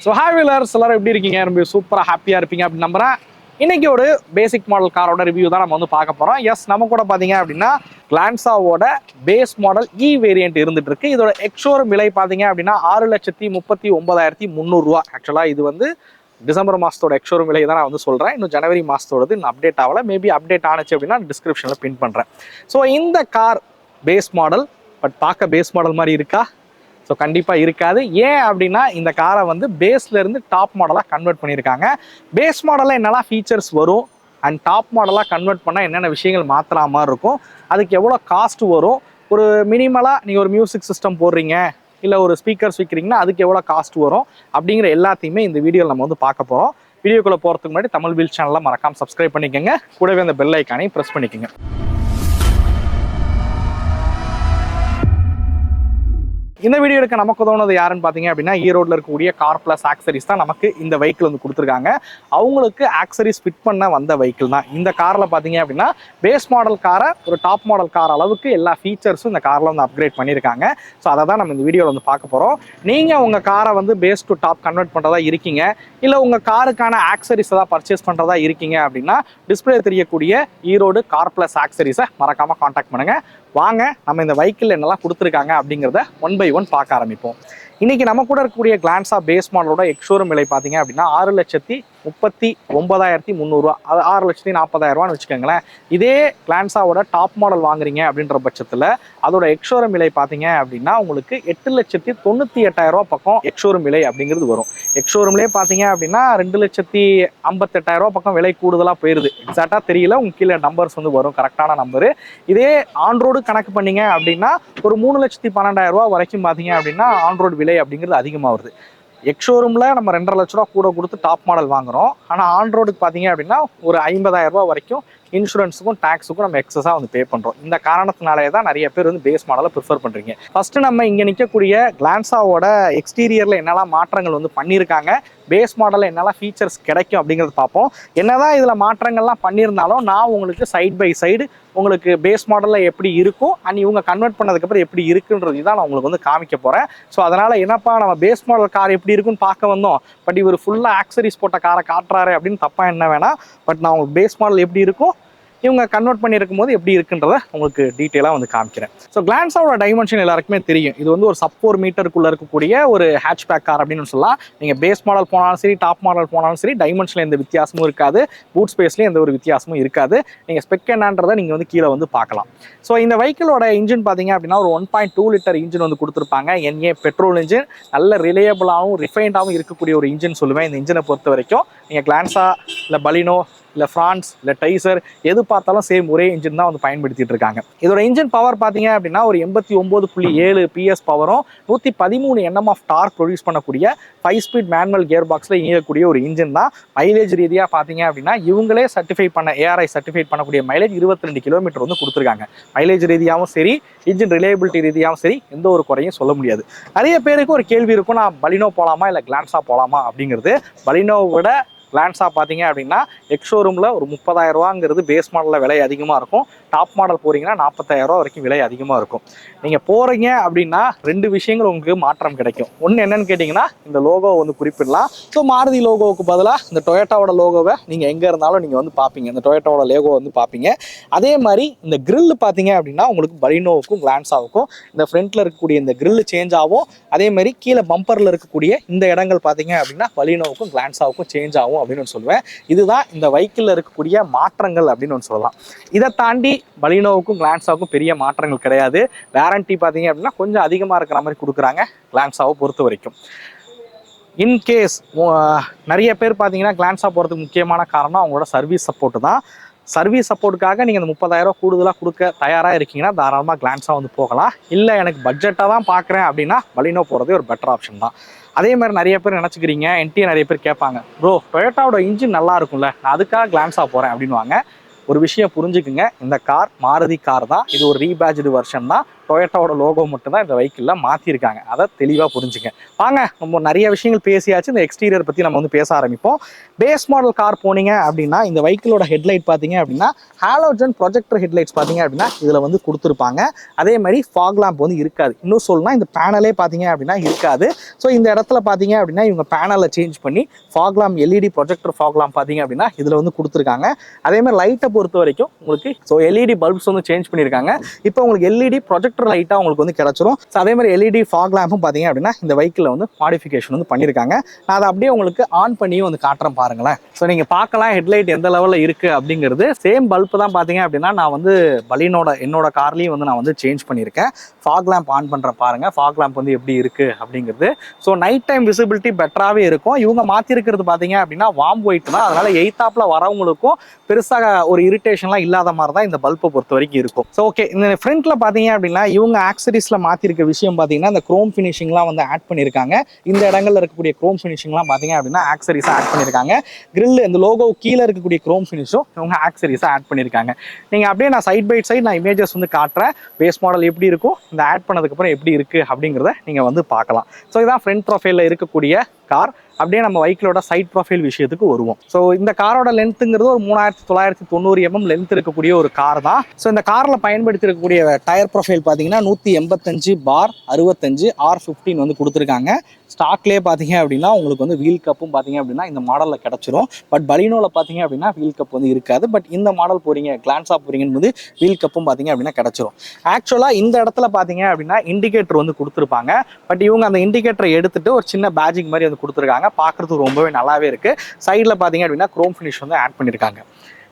So ஹேவிலர்ஸ் எல்லாரும் எப்படி இருக்கீங்க? ரொம்ப சூப்பராக ஹாப்பியாக இருப்பீங்க அப்படின்னு நம்புறேன். இன்னைக்கு ஒரு பேசிக் மாடல் காரோட ரிவ்யூ தான் நம்ம வந்து பார்க்க போகிறோம். எஸ், நம்ம கூட பார்த்தீங்க அப்படின்னா கிளான்சாவோட பேஸ் மாடல் இ வேரியன்ட் இருந்துட்டு இருக்கு. இதோட எக்ஸ்ஷோரூம் விலை பார்த்தீங்க அப்படின்னா 6,39,300 ரூபா. ஆக்சுவலாக இது வந்து டிசம்பர் மாதத்தோட எக்ஸ்ஷோரூம் விலை தான் நான் வந்து சொல்கிறேன். இன்னும் ஜனவரி மாதத்தோடது இன்னும் அப்டேட் ஆகலை. மேபி அப்டேட் ஆனிச்சு அப்படின்னா டிஸ்கிரிப்ஷனில் பின் பண்ணுறேன். ஸோ இந்த கார் பேஸ் மாடல், பட் பார்க்க பேஸ் மாடல் மாதிரி இருக்கா? ஸோ கண்டிப்பாக இருக்காது. ஏன் அப்படின்னா இந்த காரை வந்து பேஸ்லேருந்து டாப் மாடலாக கன்வெர்ட் பண்ணியிருக்காங்க. பேஸ் மாடலில் என்னெல்லாம் ஃபீச்சர்ஸ் வரும் அண்ட் டாப் மாடலாக கன்வெர்ட் பண்ணால் என்னென்ன விஷயங்கள் மாற்றுற மாதிரி இருக்கும், அதுக்கு எவ்வளோ காஸ்ட் வரும், ஒரு மினிமலாக நீங்கள் ஒரு மியூசிக் சிஸ்டம் போடுறீங்க இல்லை ஒரு ஸ்பீக்கர்ஸ் விற்கிறீங்கன்னா அதுக்கு எவ்வளோ காஸ்ட் வரும் அப்படிங்கிற எல்லாத்தையுமே இந்த வீடியோவில் நம்ம வந்து பார்க்க போகிறோம். வீடியோக்குள்ளே போகிறதுக்கு முன்னாடி தமிழ் வீல் சேனலை மறக்காமல் சப்ஸ்கிரைப் பண்ணிக்கோங்க. கூடவே அந்த பெல் ஐக்கானையும் ப்ரெஸ் பண்ணிக்கோங்க. இந்த வீடியோ எடுக்க நமக்கு தோணுது யாருன்னு பார்த்தீங்க அப்படின்னா ஈரோடில் இருக்கக்கூடிய கார் பிளஸ் ஆக்சரிஸ் தான் நமக்கு இந்த வெஹிக்கிள் வந்து கொடுத்துருக்காங்க. அவங்களுக்கு ஆக்சரிஸ் ஃபிட் பண்ண வந்த வெஹிக்கிள் தான் இந்த காரில். பார்த்தீங்க அப்படின்னா பேஸ் மாடல் காரை ஒரு டாப் மாடல் கார் அளவுக்கு எல்லா ஃபீச்சர்ஸும் இந்த காரில் வந்து அப்கிரேட் பண்ணியிருக்காங்க. ஸோ அதை தான் நம்ம இந்த வீடியோவில் வந்து பார்க்க போகிறோம். நீங்கள் உங்கள் காரை வந்து பேஸ் டு டாப் கன்வெர்ட் பண்ணுறதா இருக்கீங்க, இல்லை உங்கள் காருக்கான ஆக்சரிஸ் தான் பர்ச்சேஸ் பண்ணுறதா இருக்கீங்க அப்படின்னா டிஸ்பிளே தெரியக்கூடிய ஈரோடு கார் பிளஸ் ஆக்சரிஸை மறக்காமல் காண்டாக்ட் பண்ணுங்கள். வாங்க நம்ம இந்த வெஹிக்கிள் என்னெல்லாம் கொடுத்துருக்காங்க அப்படிங்கிறத 1 by 1 பார்க்க ஆரம்பிப்போம். இன்னைக்கு நம்ம கூட இருக்கக்கூடிய கிளான்சா பேஸ் மாடலோட எக்ஸ்ஷோரூம் விலை பார்த்தீங்க அப்படின்னா 6,39,300 ரூபா. அது 6,40,000 ரூபான்னு வச்சுக்கோங்களேன். இதே கிளான்சாவோட டாப் மாடல் வாங்குறீங்க அப்படின்ற பட்சத்தில் அதோட எக்ஸ்ஷோரூம் விலை பார்த்தீங்க அப்படின்னா உங்களுக்கு 8,98,000 ரூபா பக்கம் எக்ஸ்ஷோரூம் விலை அப்படிங்கிறது வரும். எக்ஸ்ஷோரூம்லேயே பார்த்தீங்க அப்படின்னா 2,58,000 ரூபா பக்கம் விலை கூடுதலாக போயிருது. எக்ஸாக்டாக தெரியல, உங்க கீழே நம்பர்ஸ் வந்து வரும், கரெக்டான நம்பரு. இதே ஆன்ரோடு கணக்கு பண்ணீங்க அப்படின்னா ஒரு 3,12,000 ரூபா வரைக்கும் பார்த்தீங்க அப்படின்னா ஆன்ரோடு விலை அப்படிங்கிறது அதிகமாக வருது. எக்ஸ்ஷோரூமில் நம்ம 2,50,000 ரூபா கூட கொடுத்து டாப் மாடல் வாங்குறோம். ஆனால் ஆன்ரோடுக்கு பார்த்தீங்க அப்படின்னா ஒரு 50,000 ரூபா வரைக்கும் இன்சூரன்ஸுக்கும் டேக்ஸுக்கும் நம்ம எக்ஸஸாக வந்து பே பண்ணுறோம். இந்த காரணத்தினாலே தான் நிறைய பேர் வந்து பேஸ் மாடலை ப்ரிஃபர் பண்ணுறீங்க. ஃபஸ்ட்டு நம்ம இங்கே நிற்கக்கூடிய கிளான்சாவோட எக்ஸ்டீரியரில் என்னெல்லாம் மாற்றங்கள் வந்து பண்ணியிருக்காங்க, பேஸ் மாடலில் என்னெல்லாம் ஃபீச்சர்ஸ் கிடைக்கும் அப்படிங்கிறது பார்ப்போம். என்னதான் இதில் மாற்றங்கள்லாம் பண்ணியிருந்தாலும் நான் உங்களுக்கு சைட் பை சைடு உங்களுக்கு பேஸ் மாடலில் எப்படி இருக்கும் அண்ட் இவங்க கன்வெர்ட் பண்ணதுக்கப்புறம் எப்படி இருக்குன்றது தான் நான் உங்களுக்கு வந்து காமிக்க போகிறேன். ஸோ அதனால் என்னப்பா நம்ம பேஸ் மாடல் கார் எப்படி இருக்குன்னு பார்க்க வந்தோம், பட் இவர் ஃபுல்லாக ஆக்சரிஸ் போட்ட காரை காட்டுறாரு அப்படின்னு தப்பாக என்ன வேணாம். பட் நான் உங்களுக்கு பேஸ் மாடல் எப்படி இருக்கும், இவங்க கன்வெர்ட் பண்ணியிருக்கும் போது எப்படி இருக்குன்றத உங்களுக்கு டீட்டெயிலாக வந்து காமிக்கிறேன். ஸோ கிளான்சாவோட டைமென்ஷன் எல்லாருக்குமே தெரியும். இது வந்து ஒரு சப் 4 மீட்டருக்குள்ளே இருக்கக்கூடிய ஒரு ஹேட்ச்பேக் கார் அப்படின்னு சொல்லலாம். நீங்கள் பேஸ் மாடல் போனாலும் சரி, டாப் மாடல் போனாலும் சரி, டைமென்ஷனில் எந்த வித்தியாசமும் இருக்காது, பூட் ஸ்பேஸ்லேயும் எந்த ஒரு வித்தியாசமும் இருக்காது. நீங்கள் ஸ்பெக் என்னன்றதை நீங்கள் வந்து கீழே வந்து பார்க்கலாம். ஸோ இந்த வெஹிக்கிளோட இன்ஜின் பார்த்தீங்க அப்படின்னா ஒரு 1.2 லிட்டர் இன்ஜின் வந்து கொடுத்துருப்பாங்க. NA பெட்ரோல் இன்ஜின், நல்ல ரிலையபிளாகவும் ரிஃபைண்டாகவும் இருக்கக்கூடிய ஒரு இன்ஜின் சொல்லுவேன். இந்த இன்ஜினை பொறுத்த வரைக்கும் நீங்கள் கிளான்சா இல்லை பலினோ இல்லை ஃப்ரான்ஸ் இல்லை டைசர் எது பார்த்தாலும் சேம் ஒரே இன்ஜின் தான் வந்து பயன்படுத்திட்டு இருக்காங்க. இதோட இன்ஜின் பவர் பார்த்தீங்க அப்படின்னா ஒரு 89.7 PS பவரும் 113 Nm ஆஃப் டார்க் ப்ரொடியூஸ் பண்ணக்கூடிய 5 ஸ்பீட் மேனுவல் கியர் பாக்ஸில் இயங்கக்கூடிய ஒரு இன்ஜின் தான். மைலேஜ் ரீதியாக பார்த்தீங்க அப்படின்னா இவங்களே சர்டிஃபை பண்ண ARI சர்டிஃபை பண்ணக்கூடிய மைலேஜ் 22 கிலோமீட்டர் வந்து கொடுத்துருக்காங்க. மைலேஜ் ரீதியாகவும் சரி, இன்ஜின் ரிலையபிலிட்டி ரீதியாகவும் சரி, எந்த ஒரு குறையும் சொல்ல முடியாது. நிறைய பேருக்கு ஒரு கேள்வி இருக்கும், நான் பலினோ போகலாமா இல்லை கிளான்சா போகலாமா அப்படிங்கிறது. பலினோவோட கிளான்சா பார்த்தீங்க அப்படின்னா எக்ஸ்ஷோரூமில் ஒரு 30,000 ரூபாங்கிறது பேஸ் மாடலில் விலை அதிகமாக இருக்கும். டாப் மாடல் போகிறீங்கன்னா 40,000 ரூபா வரைக்கும் விலை அதிகமாக இருக்கும். நீங்கள் போகிறீங்க அப்படின்னா 2 விஷயங்கள் உங்களுக்கு மாற்றம் கிடைக்கும். ஒன்று என்னன்னு கேட்டிங்கன்னா இந்த லோகோ வந்து குறிப்பிடலாம். ஸோ மாருதி லோகோவுக்கு பதிலாக இந்த டொயோட்டாவோட லோகோவை நீங்கள் எங்கே இருந்தாலும் நீங்கள் வந்து பார்ப்பீங்க, இந்த டொயோட்டாவோட லோகோ வந்து பார்ப்பீங்க. அதே மாதிரி இந்த கிரில் பார்த்தீங்க அப்படின்னா உங்களுக்கு பலினோவுக்கும் கிளான்சாவுக்கும் இந்த ஃப்ரண்ட்டில் இருக்கக்கூடிய இந்த கிரில் சேஞ்ச் ஆகும். அதே மாதிரி கீழே பம்பரில் இருக்கக்கூடிய இந்த இடங்கள் பார்த்தீங்க அப்படின்னா பலினோவுக்கும் கிளான்சாவுக்கும் சேஞ்ச் ஆகும் அப்படின்னு சொல்லுவேன். இதுதான் இந்த வெஹிக்கிளில் இருக்கக்கூடிய மாற்றங்கள் அப்படின்னு சொல்லலாம். இதை தாண்டி பலினோவுக்கும் கிளான்சாவுக்கும் பெரிய மாற்றங்கள் கிடையாது. வாரண்டி பார்த்தீங்க அப்படின்னா கொஞ்சம் அதிகமாக இருக்கிற மாதிரி கொடுக்குறாங்க கிளான்சாவை பொறுத்த வரைக்கும். இன்கேஸ் நிறைய பேர் பார்த்தீங்கன்னா கிளான்சா போகிறதுக்கு முக்கியமான காரணம் அவங்களோட சர்வீஸ் சப்போர்ட்டு தான். சர்வீஸ் சப்போர்ட்டுக்காக நீங்கள் இந்த 30,000 ரூபா கூடுதலாக கொடுக்க தயாராக இருக்கீங்கன்னா தாராளமாக கிளான்சா வந்து போகலாம். இல்லை எனக்கு பட்ஜெட்டாக தான் பார்க்குறேன் அப்படின்னா பலினோ போகிறதே ஒரு பெட்டர் ஆப்ஷன் தான். அதே மாதிரி நிறைய பேர் நினச்சிக்கிறீங்க, என்கிட்ட நிறைய பேர் கேட்பாங்க, ப்ரோ டொயோட்டாவோட இன்ஜின் நல்லா இருக்கும்ல, நான் அதுக்காக கிளான்சா போகிறேன் அப்படின்வாங்க. ஒரு விஷயம் புரிஞ்சுக்குங்க, இந்த கார் மாருதி கார் தான், இது ஒரு ரீபேஜ்டு வெர்ஷன் தான். டொயோட்டாவோட லோகோ மட்டும் தான் இந்த வெஹிக்கிளில் மாற்றிருக்காங்க. அதை தெளிவாக புரிஞ்சுங்க. வாங்க நம்ம நிறைய விஷயங்கள் பேசியாச்சு. இந்த எக்ஸ்டீரியர் பற்றி நம்ம வந்து பேச ஆரம்பிப்போம். பேஸ் மாடல் கார் போனீங்க அப்படின்னா இந்த வெஹிக்கிளோட ஹெட்லைட் பார்த்தீங்க அப்படின்னா ஹாலோஜன் ப்ரொஜெக்டர் ஹெட்லைட்ஸ் பார்த்தீங்க அப்படின்னா இதில் வந்து கொடுத்துருப்பாங்க. அதே மாதிரி ஃபாக் லேம்ப் வந்து இருக்காது. இன்னும் சொல்லணும்னா இந்த பேனலே பார்த்தீங்க அப்படின்னா இருக்காது. ஸோ இந்த இடத்துல பார்த்தீங்க அப்படின்னா இவங்க பேனலை சேஞ்ச் பண்ணி fog lamp LED projector fog lamp பார்த்தீங்க அப்படின்னா இதில் வந்து கொடுத்துருக்காங்க. அதே மாதிரி லைட்டை பொறுத்த வரைக்கும் உங்களுக்கு ஸோ எல்இடி பல்ப்ஸ் வந்து சேஞ்ச் பண்ணியிருக்காங்க. இப்போ உங்களுக்கு எல்இடி ப்ரொஜெக்டர் லைட்டாக உங்களுக்கு வந்து கிடச்சிரும். ஸோ அதே மாதிரி எல்இடி ஃபாக் லேம்பும் பார்த்தீங்க அப்படின்னா இந்த வெஹிக்கிளில் வந்து மாடிஃபிகேஷன் வந்து பண்ணியிருக்காங்க. நான் அதை அப்படியே உங்களுக்கு ஆன் பண்ணியும் வந்து காட்டுறேன் பாருங்களேன். ஸோ நீங்கள் பார்க்கலாம் ஹெட்லைட் எந்த லெவலில் இருக்குது அப்படிங்கிறது. சேம் பல்ப் தான் பார்த்தீங்க அப்படின்னா நான் வந்து என்னோட கார்லேயும் வந்து நான் வந்து சேஞ்ச் பண்ணியிருக்கேன். ஃபாக் லேம்ப் ஆன் பண்ணுறேன் பாருங்கள். ஃபாக் லேம்ப் வந்து எப்படி இருக்குது அப்படிங்கிறது. ஸோ நைட் டைம் விசிபிலிட்டி பெட்டராகவே இருக்கும். இவங்க மாற்றிருக்கிறது பார்த்தீங்க அப்படின்னா வார்ம் ஒயிட் தான். அதனால் எய்த்தாப்பில் வரவங்களுக்கும் பெருசாக ஒரு இரிட்டேஷன்லாம் இல்லாத மாதிரி தான் இந்த பல்பை பொறுத்த வரைக்கும் இருக்கும். ஸோ ஓகே, இந்த ஃப்ரண்ட்ல பார்த்தீங்க அப்படின்னா இவங்க ஆக்சரிஸ்ல மாற்றிருக்க விஷயம் பார்த்தீங்கன்னா இந்த குரோம் ஃபினிஷிங்லாம் வந்து ஆட் பண்ணியிருக்காங்க. இந்த இடங்கள்ல இருக்கக்கூடிய குரோம் ஃபினிஷிங்லாம் பார்த்தீங்க அப்படின்னா ஆக்சரிஸாக ஆட் பண்ணியிருக்காங்க. கிரில் இந்த லோகோ கீழே இருக்கக்கூடிய குரோம் ஃபினிஷும் இவங்க ஆக்சரிஸாக ஆட் பண்ணியிருக்காங்க. நீங்கள் அப்படியே நான் சைட் பை சைட் நான் இமேஜஸ் வந்து காட்டுறேன். பேஸ் மாடல் எப்படி இருக்கும், இந்த ஆட் பண்ணதுக்கப்புறம் எப்படி இருக்குது அப்படிங்கிறத நீங்கள் வந்து பார்க்கலாம். ஸோ இதான் ஃப்ரண்ட் ப்ரொஃபைலில் இருக்கக்கூடிய கார். அப்படியே நம்ம வெஹிக்கிளோட சைட் ப்ரொஃபைல் விஷயத்துக்கு வருவோம். ஸோ இந்த காரோட லென்த்துங்கிறது ஒரு 3990 mm லென்த் இருக்கக்கூடிய ஒரு கார் தான். ஸோ இந்த காரில் பயன்படுத்தி இருக்கக்கூடிய டயர் ப்ரொஃபைல் பார்த்தீங்கன்னா 185/65 R15 வந்து கொடுத்துருக்காங்க. ஸ்டாக்லேயே பார்த்தீங்க அப்படின்னா உங்களுக்கு வந்து வீல் கப்பும் பார்த்தீங்க அப்படின்னா இந்த மாடலில் கிடச்சிரும். பட் பலினோவில் பார்த்தீங்க அப்படின்னா வீல் கப் வந்து இருக்காது. பட் இந்த மாடல் போகிறீங்க கிளான்ஸாக போகிறீங்கன்னு போது வீல் கப்பும் பார்த்தீங்க அப்படின்னா கிடச்சிரும். ஆக்சுவலாக இந்த இடத்துல பார்த்தீங்க அப்படின்னா இண்டிகேட்டர் வந்து கொடுத்துருப்பாங்க. பட் இவங்க அந்த இண்டிகேட்டரை எடுத்துட்டு ஒரு சின்ன பேஜிங் மாதிரி வந்து கொடுத்துருக்காங்க. பார்க்குறதுக்கு ரொம்பவே நல்லாவே இருக்குது. சைடில் பார்த்தீங்க அப்படின்னா குரோம் ஃபினிஷ் வந்து ஆட் பண்ணியிருக்காங்க.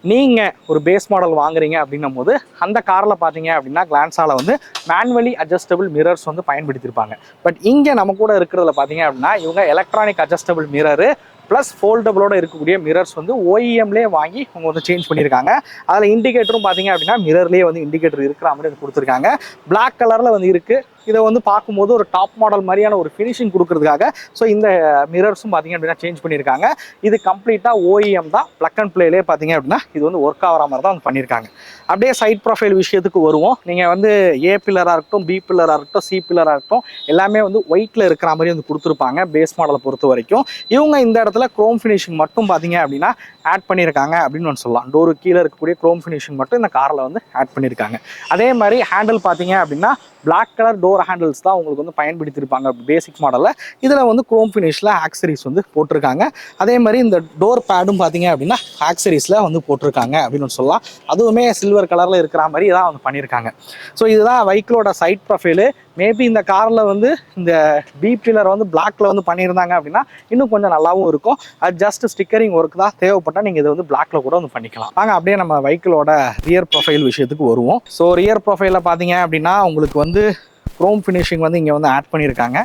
நீங்கள் ஒரு பேஸ் மாடல் வாங்குறீங்க அப்படின்னும் போது அந்த காரில் பார்த்தீங்க அப்படின்னா கிளான்ஸால் வந்து மேனுவலி அட்ஜஸ்டபிள் மிரர்ஸ் வந்து பயன்படுத்தியிருப்பாங்க. பட் இங்கே நம்ம கூட இருக்கிறதுல பார்த்தீங்க அப்படின்னா இவங்க எலக்ட்ரானிக் அட்ஜஸ்டபிள் மிரரு ப்ளஸ் ஃபோல்டபுளோட இருக்கக்கூடிய மிரர்ஸ் வந்து ஓஇஎம்லேயே வாங்கி அவங்க வந்து சேஞ்ச் பண்ணியிருக்காங்க. அதில் இண்டிகேட்டரும் பார்த்தீங்க அப்படின்னா மிரர்லேயே வந்து இண்டிகேட்டர் இருக்கிற மாதிரி கொடுத்துருக்காங்க. பிளாக் கலரில் வந்து இருக்குது. இதை வந்து பார்க்கும்போது ஒரு டாப் மாடல் மாதிரியான ஒரு ஃபினிஷிங் கொடுக்கறதுக்காக ஸோ இந்த மிரர்ஸும் பார்த்தீங்க அப்படின்னா சேஞ்ச் பண்ணியிருக்காங்க. இது கம்ப்ளீட்டாக ஓஇஎம் தான். ப்ளக் அண்ட் ப்ளேலே பார்த்தீங்க அப்படின்னா இது வந்து ஒர்க் ஆகிற மாதிரி தான் வந்து பண்ணியிருக்காங்க. அப்படியே சைட் ப்ரொஃபைல் விஷயத்துக்கு வருவோம். நீங்கள் வந்து ஏ பில்லராக இருக்கட்டும், பி பில்லராக இருக்கட்டும், சி பில்லராக இருக்கட்டும் எல்லாமே வந்து ஒயிட்டில் இருக்கிற மாதிரி வந்து கொடுத்துருப்பாங்க பேஸ் மாடலை பொறுத்த வரைக்கும். இவங்க இந்த இடத்துல குரோம் ஃபினிஷிங் மட்டும் பார்த்தீங்க அப்படின்னா ஆட் பண்ணியிருக்காங்க அப்படின்னு ஒன்று சொல்லலாம். டோரு கீழே இருக்கக்கூடிய குரோம் ஃபினிஷிங் மட்டும் இந்த காரில் வந்து ஆட் பண்ணியிருக்காங்க. அதே மாதிரி ஹேண்டில் பார்த்தீங்க அப்படின்னா பிளாக் கலர் டோர் ஹேண்டில்ஸ் தான் உங்களுக்கு வந்து பயன்படுத்தியிருப்பாங்க பேசிக் மாடலில். இதில் வந்து குரோம் ஃபினிஷில் ஆக்சரிஸ் வந்து போட்டிருக்காங்க. அதே மாதிரி இந்த டோர் பேடும் பார்த்தீங்க அப்படின்னா ஆக்சரிஸில் வந்து போட்டிருக்காங்க அப்படின்னு சொல்லலாம். அதுவுமே சில்வர் கலரில் இருக்கிற மாதிரி தான் வந்து பண்ணியிருக்காங்க. ஸோ இதுதான் வெஹிக்கிளோட சைட் ப்ரொஃபைலு. மேபி இந்த காரில் வந்து இந்த பி பில்லர் வந்து பிளாக்ல வந்து பண்ணியிருந்தாங்க அப்படின்னா இன்னும் கொஞ்சம் நல்லாவும் இருக்கும். அது ஜஸ்ட் ஸ்டிக்கரிங் ஒர்க் தான். தேவைப்பட்டால் நீங்கள் இதை வந்து பிளாக்ல கூட வந்து பண்ணிக்கலாம். வாங்க அப்படியே நம்ம வெஹிக்கிளோட ரியர் ப்ரொஃபைல் விஷயத்துக்கு வருவோம். ஸோ ரியர் ப்ரொஃபைலில் பார்த்தீங்க அப்படின்னா உங்களுக்கு வந்து குரோம் ஃபினிஷிங் வந்து இங்கே வந்து ஆட் பண்ணியிருக்காங்க.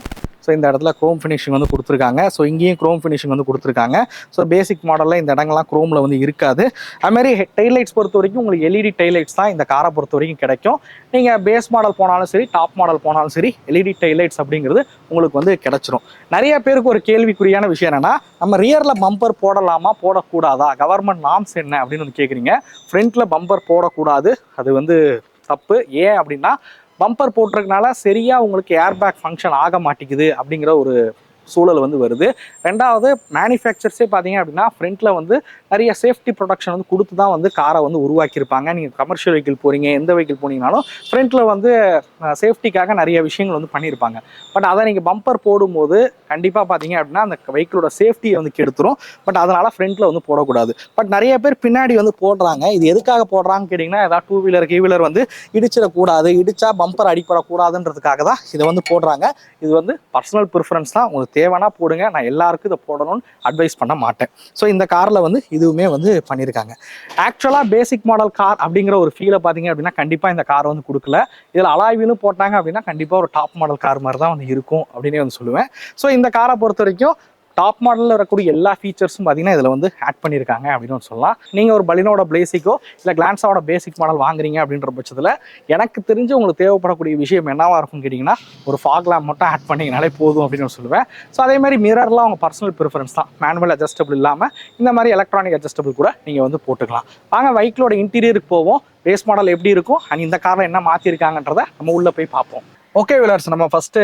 ஸோ இந்த இடத்துல குரோம் ஃபினிஷிங் வந்து கொடுத்துருக்காங்க. ஸோ இங்கேயும் குரோம் ஃபினிஷிங் வந்து கொடுத்துருக்காங்க. ஸோ பேசிக் மாடலில் இந்த இடங்கள்லாம் குரோமில் வந்து இருக்காது. அதுமாதிரி டைலைட்ஸ் பொறுத்த வரைக்கும் உங்களுக்கு எல்இடி டைலைட்ஸ் தான் இந்த காரை பொறுத்த வரைக்கும் கிடைக்கும். நீங்கள் பேஸ் மாடல் போனாலும் சரி, டாப் மாடல் போனாலும் சரி, எல்இடி டைலைட்ஸ் அப்படிங்கிறது உங்களுக்கு வந்து கிடைச்சிரும். நிறைய பேருக்கு ஒரு கேள்விக்குறியான விஷயம் என்னென்னா நம்ம ரியரில் பம்பர் போடலாமா போடக்கூடாதா, கவர்மெண்ட் நார்ம்ஸ் என்ன அப்படின்னு வந்து கேட்குறீங்க. ஃப்ரண்ட்டில் பம்பர் போடக்கூடாது, அது வந்து தப்பு. ஏன் அப்படின்னா பம்பர் போட்டிருக்கனால சரியாக உங்களுக்கு ஏர்பேக் ஃபங்க்ஷன் ஆக மாட்டேங்குது அப்படிங்கிற ஒரு சூழல் வந்து வருது. ரெண்டாவது மேனுஃபேக்சர்ஸே பார்த்தீங்க அப்படின்னா ஃப்ரண்ட்டில் வந்து நிறைய சேஃப்டி ப்ரொடக்ஷன் வந்து கொடுத்து தான் வந்து காரை வந்து உருவாக்கியிருப்பாங்க. நீங்கள் கமர்ஷியல் வெஹிக்கிள் போகிறீங்க, எந்த வெஹிக்கிள் போனீங்கனாலும் ஃப்ரண்ட்டில் வந்து சேஃப்டிக்காக நிறைய விஷயங்கள் வந்து பண்ணியிருப்பாங்க. பட் அதை நீங்கள் பம்பர் போடும்போது கண்டிப்பாக பார்த்தீங்க அப்படின்னா அந்த வெஹிக்கிளோட சேஃப்டியை வந்து கெடுத்துரும். பட் அதனால் ஃப்ரண்ட்டில் வந்து போடக்கூடாது. பட் நிறைய பேர் பின்னாடி வந்து போடுறாங்க. இது எதுக்காக போடுறாங்கன்னு கேட்டிங்கன்னா ஏதாவது டூ வீலர் கீவீலர் வந்து இடிச்சிடக்கூடாது, இடிச்சா பம்பர் அடிப்படக்கூடாதுன்றதுக்காக தான் இதை வந்து போடுறாங்க. இது வந்து பர்சனல் ப்ரிஃபரன்ஸ் தான். உங்களுக்கு தேவைன்னா போடுங்க. நான் எல்லாருக்கும் இதை போடணும்னு அட்வைஸ் பண்ண மாட்டேன். ஸோ இந்த காரில் வந்து இதுவுமே வந்து பண்ணியிருக்காங்க. ஆக்சுவலாக பேசிக் மாடல் கார் அப்படிங்கிற ஒரு ஃபீலை பார்த்தீங்க அப்படின்னா கண்டிப்பாக இந்த கார் வந்து கொடுக்கல. இதில் அலாய் வீலும் போட்டாங்க அப்படின்னா கண்டிப்பாக ஒரு டாப் மாடல் கார் மாதிரி தான் வந்து இருக்கும் அப்படின்னே வந்து சொல்லுவேன். ஸோ இந்த காரை பொறுத்த வரைக்கும் டாப் மாடலில் இருக்கக்கூடிய எல்லா ஃபீச்சர்ஸும் பார்த்தீங்கன்னா இதில் வந்து ஆட் பண்ணியிருக்காங்க அப்படின்னு சொல்லலாம். நீங்கள் ஒரு பலினோட பேசிக்கோ இல்லை கிளான்ஸாவோட பேசிக் மாடல் வாங்குறீங்க அப்படின்ற பட்சத்தில் எனக்கு தெரிஞ்சு உங்களுக்கு தேவைப்படக்கூடிய விஷயம் என்னவா இருக்கும்னு கேட்டிங்கன்னா ஒரு ஃபாக் லேம்ப் மட்டும் ஆட் பண்ணிங்கனாலே போதும் அப்படின்னு சொல்லுவேன். ஸோ அதே மாதிரி மிரர்லாம் அவங்க பர்சனல் ப்ரிஃபரன்ஸ் தான். மேனுவல் அட்ஜஸ்டபிள் இல்லாமல் இந்த மாதிரி எலக்ட்ரானிக் அட்ஜஸ்டபிள் கூட நீங்கள் வந்து போட்டுக்கலாம். வாங்க வெஹிக்கிளோட இன்டீரியருக்கு போவோம். பேஸ் மாடல் எப்படி இருக்கும் அண்ட் இந்த காரில் என்ன மாற்றிருக்காங்கன்றத நம்ம உள்ளே போய் பார்ப்போம். ஓகே வியூவர்ஸ், நம்ம ஃபஸ்ட்டு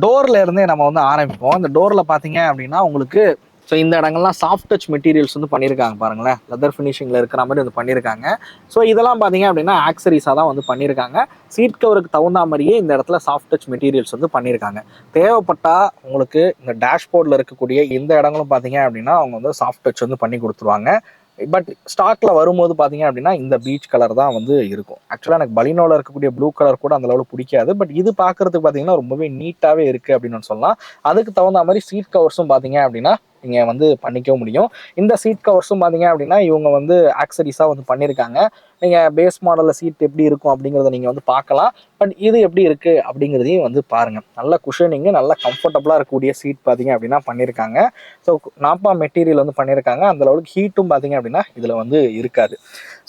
டோரில் இருந்தே நம்ம வந்து ஆரம்பிப்போம். இந்த டோரில் பார்த்தீங்க அப்படின்னா உங்களுக்கு ஸோ இந்த இடங்கள்லாம் சாஃப்ட் டச் மெட்டீரியல்ஸ் வந்து பண்ணியிருக்காங்க பாருங்களேன், லெதர் ஃபினிஷிங்கில் இருக்கிற மாதிரி வந்து பண்ணியிருக்காங்க. ஸோ இதெல்லாம் பார்த்தீங்க அப்படின்னா ஆக்சரிஸாக தான் வந்து பண்ணியிருக்காங்க. சீட் கவருக்கு தகுந்த மாதிரியே இந்த இடத்துல சாஃப்ட் டச் மெட்டீரியல்ஸ் வந்து பண்ணியிருக்காங்க. தேவைப்பட்டால் உங்களுக்கு இந்த டேஷ்போர்டில் இருக்கக்கூடிய இந்த இடங்களும் பார்த்தீங்க அப்படின்னா அவங்க வந்து சாஃப்ட் டச் வந்து பண்ணி கொடுத்துருவாங்க. பட் ஸ்டாக்ல வரும்போது பார்த்தீங்க அப்படின்னா இந்த பீச் கலர் தான் வந்து இருக்கும். ஆக்சுவலாக எனக்கு பலினோவில் இருக்கக்கூடிய ப்ளூ கலர் கூட அந்த அளவுக்கு பிடிக்காது. பட் இது பார்க்கறதுக்கு பார்த்தீங்கன்னா ரொம்பவே நீட்டாகவே இருக்குது அப்படின்னு சொல்லலாம். அதுக்கு தகுந்த மாதிரி சீட் கவர்ஸும் பார்த்தீங்க அப்படின்னா நீங்கள் வந்து பண்ணிக்க முடியும். இந்த சீட் கவர்ஸும் பார்த்தீங்க அப்படின்னா இவங்க வந்து ஆக்சரிஸாக வந்து பண்ணியிருக்காங்க. நீங்கள் பேஸ் மாடலில் சீட் எப்படி இருக்கும் அப்படிங்கிறத நீங்கள் வந்து பார்க்கலாம். பட் இது எப்படி இருக்குது அப்படிங்கிறதையும் வந்து பாருங்கள். நல்ல குஷனிங்கு, நல்ல கம்ஃபர்டபுளாக இருக்கக்கூடிய சீட் பார்த்தீங்க அப்படின்னா பண்ணியிருக்காங்க. ஸோ நாப்பா மெட்டீரியல் வந்து பண்ணியிருக்காங்க. அந்த அளவுக்கு ஹீட்டும் பார்த்தீங்க அப்படின்னா இதில் வந்து இருக்காது.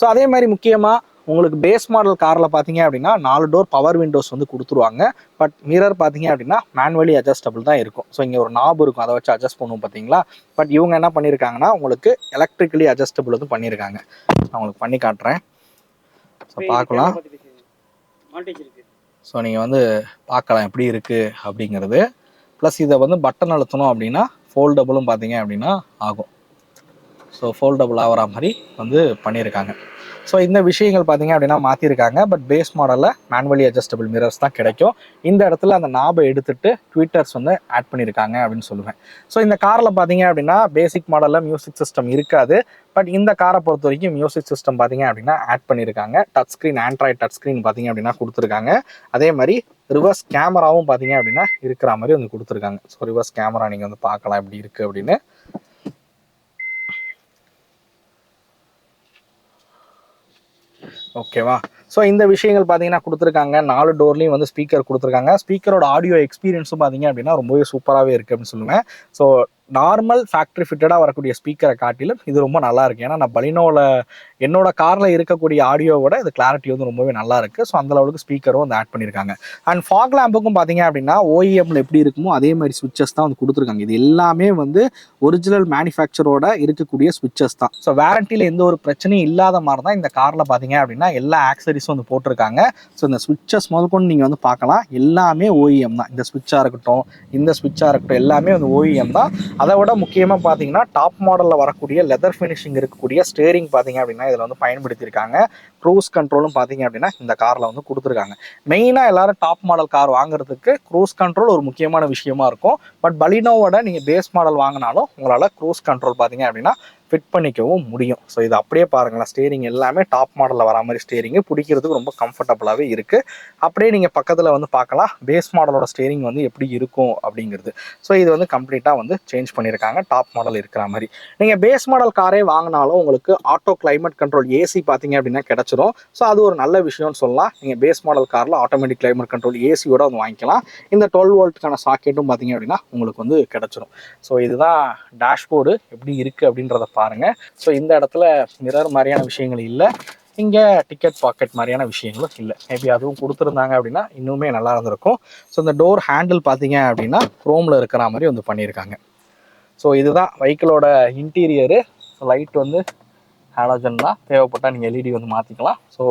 ஸோ அதே மாதிரி முக்கியமாக உங்களுக்கு பேஸ் மாடல் காரில் பார்த்தீங்க அப்படின்னா 4 டோர் பவர் விண்டோஸ் வந்து கொடுத்துருவாங்க. பட் மிரர் பார்த்தீங்க அப்படின்னா மேனுவலி அட்ஜஸ்டபிள் தான் இருக்கும். ஸோ இங்கே ஒரு நாப் இருக்கும், அதை வச்சு அட்ஜஸ்ட் பண்ணுவோம் பார்த்தீங்களா. பட் இவங்க என்ன பண்ணியிருக்காங்கன்னா உங்களுக்கு எலக்ட்ரிக்கலி அட்ஜஸ்டபிள் வந்து பண்ணியிருக்காங்க. நான் உங்களுக்கு பண்ணி காட்டுறேன். ஸோ பார்க்கலாம். ஸோ நீங்கள் வந்து பார்க்கலாம் எப்படி இருக்குது அப்படிங்கிறது. ப்ளஸ் இதை வந்து பட்டன் அழுத்தணும் அப்படின்னா ஃபோல்டபுளும் பார்த்தீங்க அப்படின்னா ஆகும். ஸோ ஃபோல்டபுள் ஆகிற மாதிரி வந்து பண்ணியிருக்காங்க. ஸோ இந்த விஷயங்கள் பார்த்தீங்க அப்படின்னா மாற்றிருக்காங்க. பட் பேஸ் மாடலில் மேனுவலி அட்ஜஸ்டபிள் மிரர்ஸ் தான் கிடைக்கும். இந்த இடத்துல அந்த நாபை எடுத்துட்டு ட்விட்டர்ஸ் வந்து ஆட் பண்ணியிருக்காங்க அப்படின்னு சொல்லுவேன். ஸோ இந்த காரில் பார்த்தீங்க அப்படின்னா பேசிக் மாடலில் மியூசிக் சிஸ்டம் இருக்காது. பட் இந்த காரை பொறுத்த வரைக்கும் மியூசிக் சிஸ்டம் பார்த்தீங்க அப்படின்னா ஆட் பண்ணியிருக்காங்க. Touch screen, Android touch screen பார்த்தீங்க அப்படின்னா கொடுத்துருக்காங்க. அதே மாதிரி ரிவர்ஸ் கேமராவும் பார்த்தீங்க அப்படின்னா இருக்கிற மாதிரி வந்து கொடுத்துருக்காங்க. ஸோ ரிவர்ஸ் கேமரா நீங்கள் வந்து பார்க்கலாம் எப்படி இருக்குது அப்படின்னு. ஓகேவா. ஸோ இந்த விஷயங்கள் பார்த்தீங்கன்னா கொடுத்துருக்காங்க. 4 டோர்லையும் வந்து ஸ்பீக்கர் கொடுத்துருக்காங்க. ஸ்பீக்கரோட ஆடியோ எக்ஸ்பீரியன்ஸும் பார்த்தீங்க அப்படின்னா ரொம்பவே சூப்பராகவே இருக்குது அப்படின்னு சொல்லுவேன். ஸோ நார்மல் ஃபேக்ட்ரி ஃபிட்டடாக வரக்கூடிய ஸ்பீக்கரை காட்டிலும் இது ரொம்ப நல்லா இருக்குது. ஏன்னா நான் பலினோவில் என்னோட காரில் இருக்கக்கூடிய ஆடியோவோட இது கிளாரிட்டி வந்து ரொம்பவே நல்லா இருக்குது. ஸோ அந்த அளவுக்கு ஸ்பீக்கரும் வந்து ஆட் பண்ணியிருக்காங்க. அண்ட் ஃபாக் லேம்புக்கும் பார்த்தீங்க அப்படின்னா ஓஇஎம்ல எப்படி இருக்குமோ அதே மாதிரி ஸ்விட்சஸ் தான் வந்து கொடுத்துருக்காங்க. இது எல்லாமே வந்து ஒரிஜினல் மேனுஃபேக்சரோட இருக்கக்கூடிய ஸ்விட்சஸ் தான். ஸோ வாரண்டியில் எந்த ஒரு பிரச்சனையும் இல்லாத மாதிரி தான் இந்த காரில் பார்த்தீங்க அப்படின்னா எல்லா ஆக்சரிஸும் வந்து போட்டிருக்காங்க. ஸோ இந்த ஸ்விட்சஸ் முதற்கொண்டு நீங்கள் வந்து பார்க்கலாம், எல்லாமே ஓஇஎம் தான். இந்த ஸ்விட்சாக இருக்கட்டும், இந்த ஸ்விட்சாக இருக்கட்டும், எல்லாமே வந்து ஓஇஎம் தான். அதை விட முக்கியமாக பார்த்தீங்கன்னா டாப் மாடலில் வரக்கூடிய லெதர் ஃபினிஷிங் இருக்கக்கூடிய ஸ்டேரிங் பார்த்தீங்க அப்படின்னா இதில் வந்து பயன்படுத்தியிருக்காங்க. க்ரூஸ் கண்ட்ரோலும் பார்த்தீங்க அப்படின்னா இந்த காரில் வந்து கொடுத்துருக்காங்க. மெயினாக எல்லாரும் டாப் மாடல் கார் வாங்குறதுக்கு க்ரூஸ் கண்ட்ரோல் ஒரு முக்கியமான விஷயமா இருக்கும். பட் பலினோவோட நீங்கள் பேஸ் மாடல் வாங்கினாலும் உங்களால் க்ரூஸ் கண்ட்ரோல் பார்த்தீங்க அப்படின்னா ஃபிட் பண்ணிக்கவும் முடியும். ஸோ இது அப்படியே பாருங்களேன், ஸ்டேரிங் எல்லாமே டாப் மாடலில் வர மாதிரி ஸ்டேரிங்கு பிடிக்கிறதுக்கு ரொம்ப கம்ஃபர்டபுளாகவே இருக்குது. அப்படியே நீங்கள் பக்கத்தில் வந்து பார்க்கலாம் பேஸ் மாடலோட ஸ்டேரிங் வந்து எப்படி இருக்கும் அப்படிங்கிறது. ஸோ இது வந்து கம்ப்ளீட்டாக வந்து சேஞ்ச் பண்ணியிருக்காங்க டாப் மாடல் இருக்கிற மாதிரி. நீங்கள் பேஸ் மாடல் காரே வாங்கினாலும் உங்களுக்கு ஆட்டோ கிளைமேட் கண்ட்ரோல் ஏசி பார்த்தீங்க அப்படின்னா கிடச்சிரும். ஸோ அது ஒரு நல்ல விஷயம்னு சொல்லலாம். நீங்கள் பேஸ் மாடல் காரில் ஆட்டோமேட்டிக் கிளைமேட் கண்ட்ரோல் ஏசியோட வந்து வாங்கிக்கலாம். இந்த 12 வோல்ட்டுக்கான சாக்கெட்டும் பார்த்தீங்க அப்படின்னா உங்களுக்கு வந்து கிடச்சிரும். ஸோ இதுதான் டேஷ்போர்டு எப்படி இருக்குது அப்படின்றத பாருங்க. ஸோ இந்த இடத்துல மிரர் மாதிரியான விஷயங்கள் இல்லை, இங்கே டிக்கெட் பாக்கெட் மாதிரியான விஷயங்களும் இல்லை. மேபி அதுவும் கொடுத்துருந்தாங்க அப்படின்னா இன்னுமே நல்லா இருந்திருக்கும். ஸோ இந்த டோர் ஹேண்டில் பார்த்தீங்க அப்படின்னா குரோமில் இருக்கிற மாதிரி வந்து பண்ணியிருக்காங்க. ஸோ இதுதான் வெஹிக்கிளோட இன்டீரியரு. ஸோ லைட் வந்து ஹாலோஜன் தான், தேவைப்பட்டால் நீங்கள் எல்இடி வந்து மாற்றிக்கலாம். ஸோ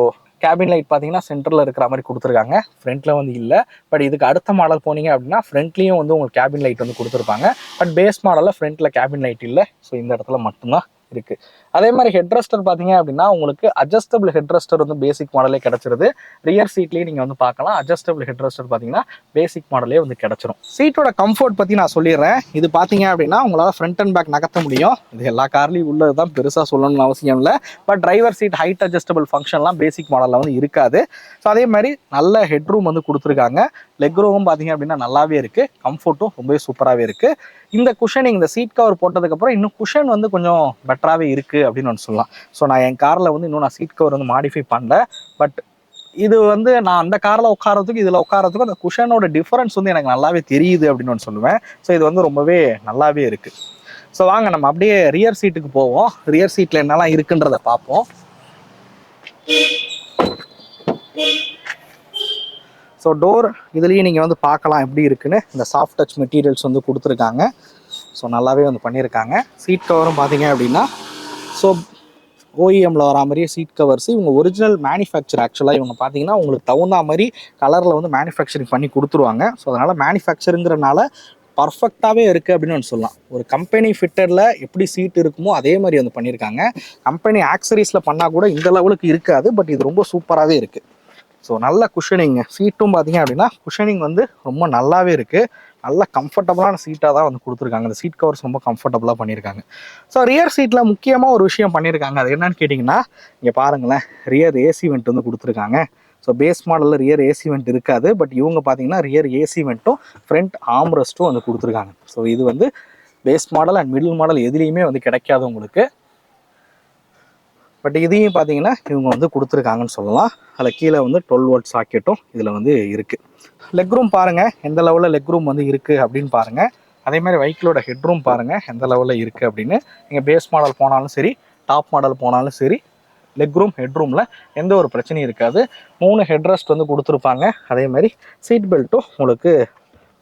கேபின் லைட் பார்த்தீங்கன்னா சென்டரில் இருக்கிற மாதிரி கொடுத்துருக்காங்க, ஃப்ரண்ட்டில் வந்து இல்லை. பட் இதுக்கு அடுத்த மாடல் போனீங்க அப்படின்னா ஃப்ரண்ட்லேயும் வந்து உங்களுக்கு கேபின் லைட் வந்து கொடுத்துருப்பாங்க. பட் பேஸ் மாடலில் ஃப்ரண்ட்டில் கேபின் லைட் இல்லை. ஸோ இந்த இடத்துல மட்டும்தான் இருக்குது. அதே மாதிரி ஹெட்ரெஸ்டர் பார்த்தீங்க அப்படின்னா உங்களுக்கு அட்ஜஸ்டபிள் ஹெட்ரெஸ்டர் வந்து பேசிக் மாடலே கிடச்சிருது. ரியர் சீட்லேயே நீங்கள் வந்து பார்க்கலாம், அட்ஜஸ்டபிள் ஹெட்ரெஸ்டர் பார்த்தீங்கன்னா பேசிக் மாடலே வந்து கிடச்சிரும். சீட்டோட கம்ஃபர்ட் பற்றி நான் சொல்லிடுறேன். இது பார்த்தீங்க அப்படின்னா உங்களால் ஃப்ரண்ட் அண்ட் பேக் நகர்த்த முடியும். இது எல்லா கார்லையும் உள்ளது தான், பெருசாக சொல்லணும்னு அவசியம் இல்லை. But driver seat height adjustable ஃபங்க்ஷன்லாம் பேசிக் மாடலில் வந்து இருக்காது. ஸோ அதே மாதிரி நல்ல ஹெட்ரூம் வந்து கொடுத்துருக்காங்க. லெக் ரூமும் பார்த்தீங்க அப்படின்னா நல்லாவே இருக்குது, கம்ஃபர்ட்டும் ரொம்பவே சூப்பராகவே இருக்குது. இந்த குஷனிங், இந்த சீட் கவர் போட்டதுக்கப்புறம் இன்னும் குஷன் வந்து கொஞ்சம் பெட்டராகவே இருக்குது அப்படின்னு ஒன்று சொல்லலாம். ஸோ நான் என் காரில் வந்து இன்னும் நான் சீட் கவர் வந்து மாடிஃபை பண்ணல. பட் இது வந்து நான் அந்த காரில் உட்காரத்துக்கும் இதில் உட்காரத்துக்கும் அந்த குஷனோட டிஃபரன்ஸ் வந்து எனக்கு நல்லாவே தெரியுது அப்படின்னு ஒன்று சொல்லுவேன். ஸோ இது வந்து ரொம்பவே நல்லாவே இருக்குது. ஸோ வாங்க நம்ம அப்படியே ரியர் சீட்டுக்கு போவோம். ரியர் சீட்டில் என்னெல்லாம் இருக்குன்றதை பார்ப்போம். ஸோ டோர் இதுலேயும் நீங்கள் வந்து பார்க்கலாம் எப்படி இருக்குன்னு. இந்த சாஃப்ட் டச் மெட்டீரியல்ஸ் வந்து கொடுத்துருக்காங்க. ஸோ நல்லாவே வந்து பண்ணியிருக்காங்க. சீட் கவரும் பார்த்தீங்க அப்படின்னா ஸோ ஓஇஎம்ல வரா மாதிரியே சீட் கவர்ஸ். இவங்க ஒரிஜினல் மேனுஃபேக்சர் ஆக்சுவலாக இவங்க பார்த்தீங்கன்னா உங்களுக்கு தகுந்த மாதிரி கலரில் வந்து மேனுஃபேக்சரிங் பண்ணி கொடுத்துருவாங்க. ஸோ அதனால் மேனுஃபேக்சருங்கிறனால பர்ஃபெக்டாகவே இருக்குது அப்படின்னு சொல்லலாம். ஒரு கம்பெனி ஃபிட்டரில் எப்படி சீட் இருக்குமோ அதே மாதிரி வந்து பண்ணியிருக்காங்க. கம்பெனி ஆக்சரிஸில் பண்ணால் கூட இந்த லெவலுக்கு இருக்காது, பட் இது ரொம்ப சூப்பராகவே இருக்குது. ஸோ நல்ல குஷனிங்க. சீட்டும் பார்த்தீங்க அப்படின்னா குஷனிங் வந்து ரொம்ப நல்லாவே இருக்குது. நல்ல கம்ஃபர்டபுளான சீட்டாக தான் வந்து கொடுத்துருக்காங்க. அந்த சீட் கவர்ஸ் ரொம்ப கம்ஃபர்டபுளாக பண்ணியிருக்காங்க. ஸோ ரியர் சீட்டில் முக்கியமாக ஒரு விஷயம் பண்ணியிருக்காங்க. அது என்னன்னு கேட்டிங்கன்னா, இங்கே பாருங்களேன், ரியர் ஏசி வெண்ட் வந்து கொடுத்துருக்காங்க. ஸோ பேஸ் மாடலில் ரியர் ஏசி வெண்ட் இருக்காது, பட் இவங்க பார்த்தீங்கன்னா ரியர் ஏசி வெண்ட்டும் ஃப்ரண்ட் ஆம்ரெஸ்ட்டும் வந்து கொடுத்துருக்காங்க. ஸோ இது வந்து base model and middle model எதுலேயுமே வந்து கிடைக்காது உங்களுக்கு. பட் இதையும் பார்த்தீங்கன்னா இவங்க வந்து கொடுத்துருக்காங்கன்னு சொல்லலாம். அதில் கீழே வந்து 12 வோல்ட் சாக்கெட்டும் இதில் வந்து இருக்குது. லெக் ரூம் பாருங்கள் எந்த லெவலில் லெக் ரூம் வந்து இருக்குது அப்படின்னு பாருங்கள். அதே மாதிரி வெஹிக்கிளோட ஹெட் ரூம் பாருங்கள் எந்த லெவலில் இருக்குது அப்படின்னு. நீங்கள் பேஸ் மாடல் போனாலும் சரி, டாப் மாடல் போனாலும் சரி, லெக் ரூம் ஹெட் ரூமில் எந்த ஒரு பிரச்சனையும் இருக்காது. 3 ஹெட் ரெஸ்ட் வந்து கொடுத்துருப்பாங்க. அதே மாதிரி சீட் பெல்ட்டும் உங்களுக்கு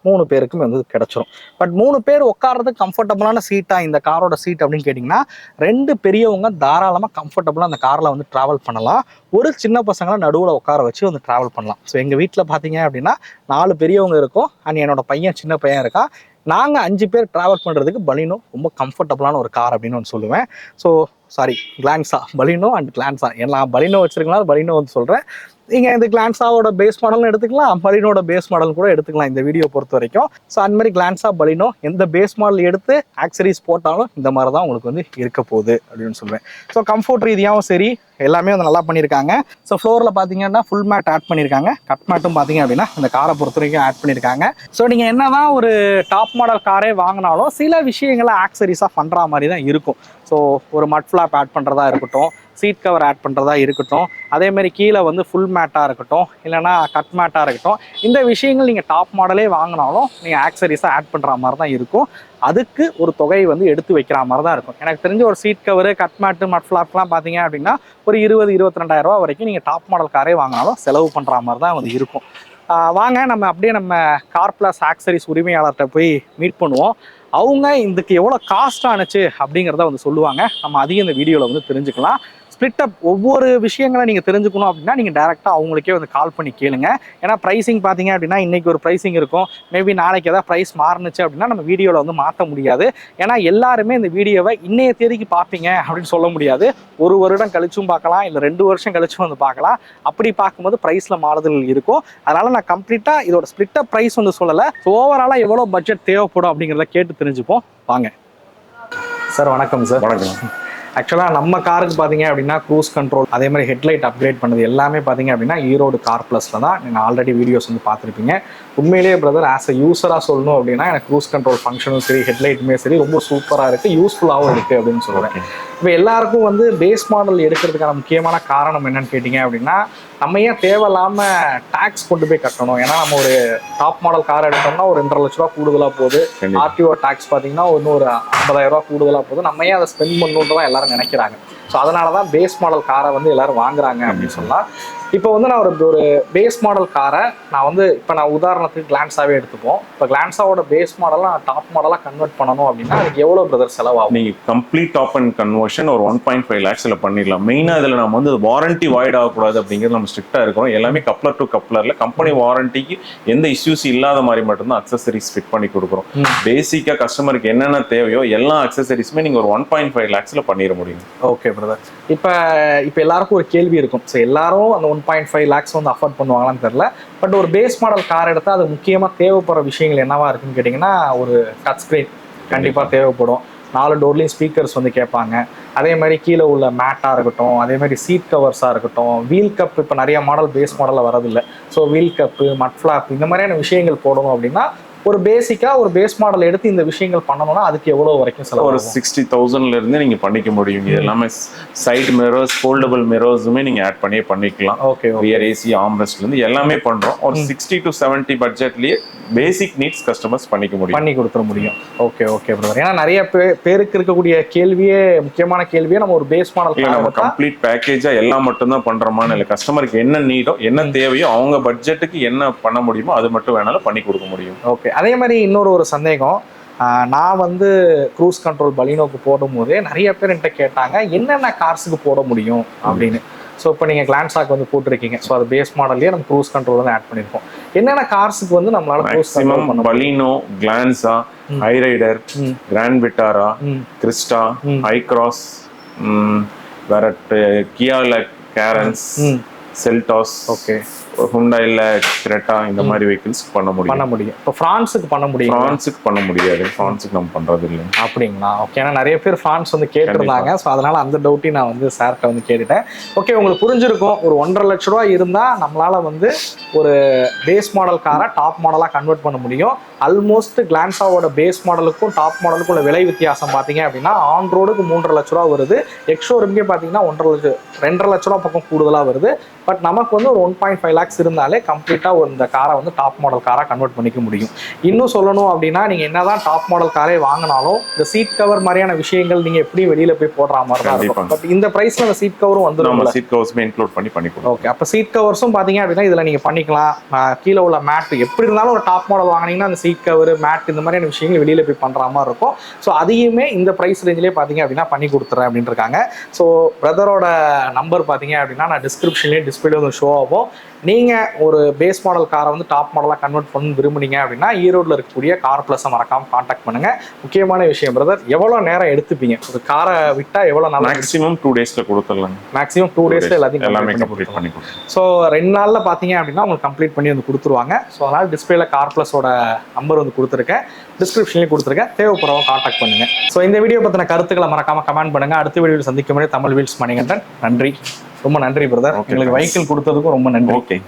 3 பேருக்குமே வந்து கிடச்சிரும். பட் 3 பேர் உட்காரதுக்கு கம்ஃபர்டபுளான சீட்டாக இந்த காரோட சீட் அப்படின்னு கேட்டிங்கன்னா, 2 பெரியவங்க தாராளமாக கம்ஃபர்டபுளாக அந்த காரில் வந்து ட்ராவல் பண்ணலாம். ஒரு சின்ன பசங்களை நடுவில் உட்கார வச்சு வந்து ட்ராவல் பண்ணலாம். ஸோ எங்கள் வீட்டில் பார்த்தீங்க அப்படின்னா 4 பெரியவங்க இருக்கும் அண்ட் என்னோட பையன் சின்ன பையன் இருக்கான். நாங்கள் 5 பேர் ட்ராவல் பண்ணுறதுக்கு பலினோ ரொம்ப கம்ஃபர்டபுளான ஒரு கார் அப்படின்னு ஒன்று சொல்லுவேன். So Glanza, Baleno and Glanza, நான் பலினோ வச்சுருக்கலாம், பலினோ வந்து சொல்கிறேன். நீங்கள் இந்த கிளான்ஸாவோட பேஸ் மாடலும் எடுத்துக்கலாம், பலினோட பேஸ் மாடல் கூட எடுத்துக்கலாம் இந்த வீடியோ பொறுத்த வரைக்கும். ஸோ அந்த மாதிரி கிளான்ஸா, பலினோ எந்த பேஸ் மாடல் எடுத்து ஆக்சரிஸ் போட்டாலும் இந்த மாதிரி தான் உங்களுக்கு வந்து இருக்க போகுது அப்படின்னு சொல்லுவேன். ஸோ கம்ஃபர்ட் ரீதியாகவும் சரி எல்லாமே வந்து நல்லா பண்ணியிருக்காங்க. ஸோ ஃப்ளோரில் பார்த்தீங்கன்னா ஃபுல் மேட் ஆட் பண்ணியிருக்காங்க. கட் மேட்டும் பார்த்தீங்க அப்படின்னா இந்த காரை பொறுத்த வரைக்கும் ஆட் பண்ணியிருக்காங்க. ஸோ நீங்கள் என்ன தான் ஒரு டாப் மாடல் காரே வாங்கினாலும் சில விஷயங்களை ஆக்சரிஸாக பண்ணுற மாதிரி தான் இருக்கும். ஸோ ஒரு மட் ஃப்ளாப் ஆட் பண்ணுறதா இருக்கட்டும், சீட் கவர் ஆட் பண்ணுறதா இருக்கட்டும், அதேமாதிரி கீழே வந்து ஃபுல் மேட்டாக இருக்கட்டும், இல்லைனா கட் மேட்டாக இருக்கட்டும், இந்த விஷயங்கள் நீங்கள் டாப் மாடலே வாங்கினாலும் நீங்கள் ஆக்சரிஸாக ஆட் பண்ணுற மாதிரி தான் இருக்கும். அதுக்கு ஒரு தொகையை வந்து எடுத்து வைக்கிற மாதிரி தான் இருக்கும். எனக்கு தெரிஞ்ச ஒரு சீட் கவர், கட் மேட்டு, மட் ஃப்ளாப்லாம் பார்த்தீங்க அப்படின்னா ஒரு 20-22 ரூபா வரைக்கும் நீங்கள் டாப் மாடல் காரே வாங்கினாலும் செலவு பண்ணுற மாதிரி தான் வந்து இருக்கும். வாங்க நம்ம அப்படியே நம்ம கார் பிளஸ் ஆக்சரிஸ் உரிமையாளர்கிட்ட போய் மீட் பண்ணுவோம். அவங்க இதுக்கு எவ்வளோ காஸ்ட் ஆனுச்சு அப்படிங்கிறத வந்து சொல்லுவாங்க. நம்ம அதையும் இந்த வீடியோவில் வந்து தெரிஞ்சுக்கலாம். ஸ்பிளிட் அப் ஒவ்வொரு விஷயங்களை நீங்கள் தெரிஞ்சுக்கணும் அப்படின்னா நீங்கள் டேரெக்டாக அவங்களுக்கே வந்து கால் பண்ணி கேளுங்க. ஏன்னா ப்ரைஸிங் பார்த்தீங்க அப்படின்னா இன்றைக்கி ஒரு ப்ரைஸிங் இருக்கும், மேபி நாளைக்கு எதாவது ப்ரைஸ் மாறுனுச்சு அப்படின்னா நம்ம வீடியோவில் வந்து மாற்ற முடியாது. ஏன்னா எல்லாருமே இந்த வீடியோவை இன்னைய தேதிக்கு பார்ப்பீங்க அப்படின்னு சொல்ல முடியாது. 1 வருடம் கழிச்சும் பார்க்கலாம், இல்லை 2 வருஷம் கழிச்சும் வந்து பார்க்கலாம். அப்படி பார்க்கும்போது ப்ரைஸில் மாறுதல் இருக்கும். அதனால் நான் கம்ப்ளீட்டாக இதோட ஸ்பிளிட் அப் ப்ரைஸ் வந்து சொல்லலை. ஓவராலாக எவ்வளோ பட்ஜெட் தேவைப்படும் அப்படிங்கிறத கேட்டு தெரிஞ்சுப்போம் வாங்க. சார் வணக்கம். சார் வணக்கம். ஆக்சுவலாக நம்ம காருக்கு பார்த்தீங்க அப்படின்னா க்ரூஸ் கண்ட்ரோல், அதே மாதிரி ஹெட்லைட் அப்கிரேட் பண்ணது எல்லாமே பார்த்தீங்க அப்படின்னா ஈரோடு கார் ப்ளஸில் தான் நீங்கள் ஆல்ரெடி வீடியோஸ் வந்து பார்த்துருப்பீங்க. உண்மையிலேயே பிரதர் ஆஸ் அ யூஸராக சொல்லணும் அப்படின்னா எனக்கு க்ரூஸ் கண்ட்ரோல் ஃபங்க்ஷனும் சரி, ஹெட்லைட்டுமே சரி ரொம்ப சூப்பராக இருக்குது, யூஸ்ஃபுல்லாகவும் இருக்குது அப்படின்னு சொல்லுவேன். இப்போ எல்லாருக்கும் வந்து பேஸ் மாடல் எடுக்கிறதுக்கான முக்கியமான காரணம் என்னன்னு கேட்டிங்க அப்படின்னா, நம்ம ஏன் தேவையில்லாமல் டேக்ஸ் கொண்டு போய் கட்டணும்? ஏன்னா நம்ம ஒரு டாப் மாடல் கார் எடுத்தோம்னா ஒரு 2.5 லட்ச ரூபா கூடுதலாக போகுது. ஆர்டிஓ டேக்ஸ் பார்த்தீங்கன்னா ஒரு 50,000 ரூபா கூடுதலாக போகுது. நம்ம ஏன் அதை ஸ்பெண்ட் பண்ணணுன்ட்டு தான் எல்லாரும் நினைக்கிறாங்க. ஸோ அதனால தான் பேஸ் மாடல் காரை வந்து எல்லாரும் வாங்குறாங்க அப்படின்னு சொல்லலாம். இப்போ வந்து நான் ஒரு பேஸ் மாடல் காரை நான் உதாரணத்துக்கு கிளான்ஸாவே எடுத்துப்போம். இப்போ கிளான்ஸாவோட பேஸ் மாடலாக டாப் மாடலாக கன்வெர்ட் பண்ணணும் அப்படின்னா அதுக்கு எவ்வளோ பிரதர் செலவாகும்? நீங்கள் கம்ப்ளீட் டாப் அண்ட் கன்வர்ஷன் ஒரு 1.5 lakhs பண்ணிடலாம். மெயினாக இதில் நம்ம வந்து வாரண்டி வாய்ட் ஆகக்கூடாது அப்படிங்கிறது நம்ம ஸ்ட்ரிக்டாக இருக்கிறோம். எல்லாமே கப்ளர் டு கப்ளரில் கம்பெனி வாரண்டிக்கு எந்த இஷ்யூஸ் இல்லாத மாதிரி மட்டும்தான் அக்சசரிஸ் ஃபிட் பண்ணி கொடுக்குறோம். பேசிக்காக கஸ்டமருக்கு என்னென்ன தேவையோ எல்லா அக்சசரிஸுமே நீங்கள் ஒரு 1.5 lakhs பண்ணிட முடியும். Okay brother. இப்போ எல்லாருக்கும் ஒரு கேள்வி இருக்கும். ஸோ எல்லாரும் அந்த 1.5 lakhs வந்து அஃபோர்ட் பண்ணுவாங்களான்னு தெரியல. பட் ஒரு பேஸ் மாடல் கார் எடுத்தால் அது முக்கியமாக தேவைப்படுற விஷயங்கள் என்னவா இருக்குன்னு கேட்டிங்கன்னா, ஒரு டச் ஸ்க்ரீன் கண்டிப்பாக தேவைப்படும். 4 டோர்லேயும் ஸ்பீக்கர்ஸ் வந்து கேட்பாங்க. அதே மாதிரி கீழே உள்ள மேட்டாக இருக்கட்டும், அதே மாதிரி சீட் கவர்ஸாக இருக்கட்டும், வீல் கப் இப்போ நிறைய மாடல் பேஸ் மாடலில் வரதில்லை. ஸோ வீல் கப்பு, மட் ஃப்ளாப் இந்த மாதிரியான விஷயங்கள் போடணும் அப்படின்னா ஒரு பேசிக்காக ஒரு பேஸ் மாடல் எடுத்து இந்த விஷயங்கள் பண்ணணும்னா அதுக்கு எவ்வளோ வரைக்கும் செலவு? ஒரு 60,000 இருந்து நீங்கள் பண்ணிக்க முடியும். இது எல்லாமே சைடு மிரர்ஸ், ஃபோல்டபுள் மிரர்ஸுமே நீங்கள் ஆட் பண்ணிக்கலாம். ஓகே, ரியர் ஏசி, ஆம்ரெஸ்ட்லேருந்து எல்லாமே பண்ணுறோம். ஒரு 60 to 70 பட்ஜெட்லேயே பேசிக் நீட்ஸ் கஸ்டமர்ஸ் பண்ணி கொடுத்துட முடியும். Okay brother. ஏன்னா நிறைய பேருக்கு இருக்கக்கூடிய முக்கியமான கேள்வியே நம்ம ஒரு பேஸ் மாடல் நம்ம கம்ப்ளீட் பேக்கேஜா எல்லாம் மட்டும்தான் பண்றோமான்னு இல்லை. கஸ்டமருக்கு என்ன நீடோ என்ன தேவையோ அவங்க பட்ஜெட்டுக்கு என்ன பண்ண முடியுமோ அது மட்டும் வேணாலும் பண்ணி கொடுக்க முடியும். ஓகே. அதே மாதிரி இன்னொரு சந்தேகம், நான் வந்து க்ரூஸ் கண்ட்ரோல் பலினோக்கு போடும்போதே நிறைய பேர் என்கிட்ட கேட்டாங்க என்னென்ன கார்ஸுக்கு போட முடியும் அப்படின்னு. ஸோ இப்போ நீங்கள் கிளான்சாக்கு வந்து போட்டிருக்கீங்க. ஸோ அது பேஸ் மாடல்லையே நம்ம க்ரூஸ் கண்ட்ரோல் வந்து ஆட் பண்ணியிருக்கோம். என்னென்ன கார்ஸுக்கு வந்து நம்மளால க்ரூஸ் கண்ட்ரோல் பண்ண Baleno, Glanza, Hyryder, Grand Vitara, Crysta, Hycross, வேற கியால கேரன்ஸ், செல்டாஸ், ஓகே, ஹுண்டாயில கிரெட்டா, இந்த மாதிரி வெஹிக்கிள்ஸ் பண்ண முடியும். இப்போ ஃப்ரான்ஸுக்கு பண்ண முடியும்? ஃப்ரான்ஸுக்கு பண்ண முடியாது. ஃப்ரான்ஸுக்கு நம்ம பண்றது இல்லை. அப்படிங்களா? ஓகே. ஏன்னா நிறைய பேர் ஃப்ரான்ஸ் வந்து கேட்டிருந்தாங்க. ஸோ அதனால அந்த டவுட்டையும் நான் வந்து சார்கிட்ட வந்து கேட்டுட்டேன். ஓகே, உங்களுக்கு புரிஞ்சிருக்கும். ஒரு 1.5 லட்ச ரூபா இருந்தால் நம்மளால வந்து ஒரு பேஸ் மாடல் காரை டாப் மாடலாக கன்வெர்ட் பண்ண முடியும். ஆல்மோஸ்ட் கிளான்சாவோட பேஸ் மாடலுக்கும் டாப் மாடலுக்கும் உள்ள விலை வித்தியாசம் பார்த்தீங்க அப்படின்னா ஆன் ரோடுக்கு 3.5 லட்ச ரூபா வருது. எக்ஸோரூம்கே பார்த்தீங்கன்னா 2.5 லட்ச ரூபா பக்கம் கூடுதலாக வருது. பட் நமக்கு வந்து ஒரு 1.5 lakhs இருந்தாலே கம்ப்ளீட்டாக இந்த காரை வந்து டாப் மாடல் காராக கன்வெர்ட் பண்ணிக்க முடியும். இன்னும் சொல்லணும் அப்படின்னா நீங்கள் என்னதான் டாப் மாடல் காரே வாங்கினாலும் இந்த சீட் கவர் மாதிரியான விஷயங்கள் நீங்கள் எப்படி வெளியில் போய் போடுற மாதிரி தான் இருக்கும். பட் இந்த ப்ரைஸில் அந்த சீட் கவரும் வந்து நம்ம சீட் கவர்ஸுமே இன்க்ளூட் பண்ணி கொடுப்போம். ஓகே, அப்போ சீட் கவர்ஸும் பார்த்தீங்க அப்படின்னா இதில் நீங்கள் பண்ணிக்கலாம். கீழே உள்ள மேட் எப்படி இருந்தாலும் ஒரு டாப் மாடல் வாங்கினீங்கன்னா அந்த சீட் கவர், மேட் இந்த மாதிரியான விஷயங்கள் வெளியில் போய் பண்ணுற மாதிரி இருக்கும். ஸோ அதையுமே இந்த ப்ரைஸ் ரேஞ்சிலே பார்த்தீங்க அப்படின்னா பண்ணி கொடுத்துறேன் அப்படின்னு இருக்காங்க. ஸோ பிரதரோட நம்பர் பார்த்தீங்க அப்படின்னா நான் டிஸ்கிரிப்ஷன்லேயே டிஸ்பிளே வந்து ஷோ ஆகும். நீங்கள் ஒரு பேஸ் மாடல் காரை வந்து டாப் மாடலாக கன்வெர்ட் பண்ண விரும்புனீங்க அப்படின்னா ஈரோட்டில் இருக்கக்கூடிய கார் ப்ளஸை மறக்காமல் காண்டாக்ட் பண்ணுங்கள். முக்கியமான விஷயம் பிரதர், எவ்வளோ நேரம் எடுத்துப்பீங்க ஒரு காரை விட்டால்? எவ்வளோ நாள்? மேக்ஸிமம் 2 daysல கொடுத்துடலாம். மேக்ஸிமம் 2 daysல எல்லாத்தையும் எல்லாமே கம்ப்ளீட் பண்ணி கொடுத்துருவோம். ஸோ 2 நாளில் பார்த்தீங்க அப்படின்னா உங்களுக்கு கம்ப்ளீட் பண்ணி வந்து கொடுத்துருவாங்க. ஸோ அதனால் டிஸ்பிளேல கார் ப்ளஸோட நம்பர் வந்து கொடுத்துருக்கேன், டிஸ்கிரிப்ஷன்லேயும் கொடுத்துருக்கேன். தேவைப்படுறவங்க காண்டாக்ட் பண்ணுங்க. ஸோ இந்த வீடியோ பற்றின கருத்துக்களை மறக்காம கமெண்ட் பண்ணுங்க. அடுத்த வீடியோவில் சந்திக்கும் முறை தமிழ் வீல்ஸ் மணிகண்டன். நன்றி, ரொம்ப நன்றி பிரதர். எங்களுக்கு வெஹிக்கிள் கொடுத்ததுக்கும் ரொம்ப நன்றி. ஓகே.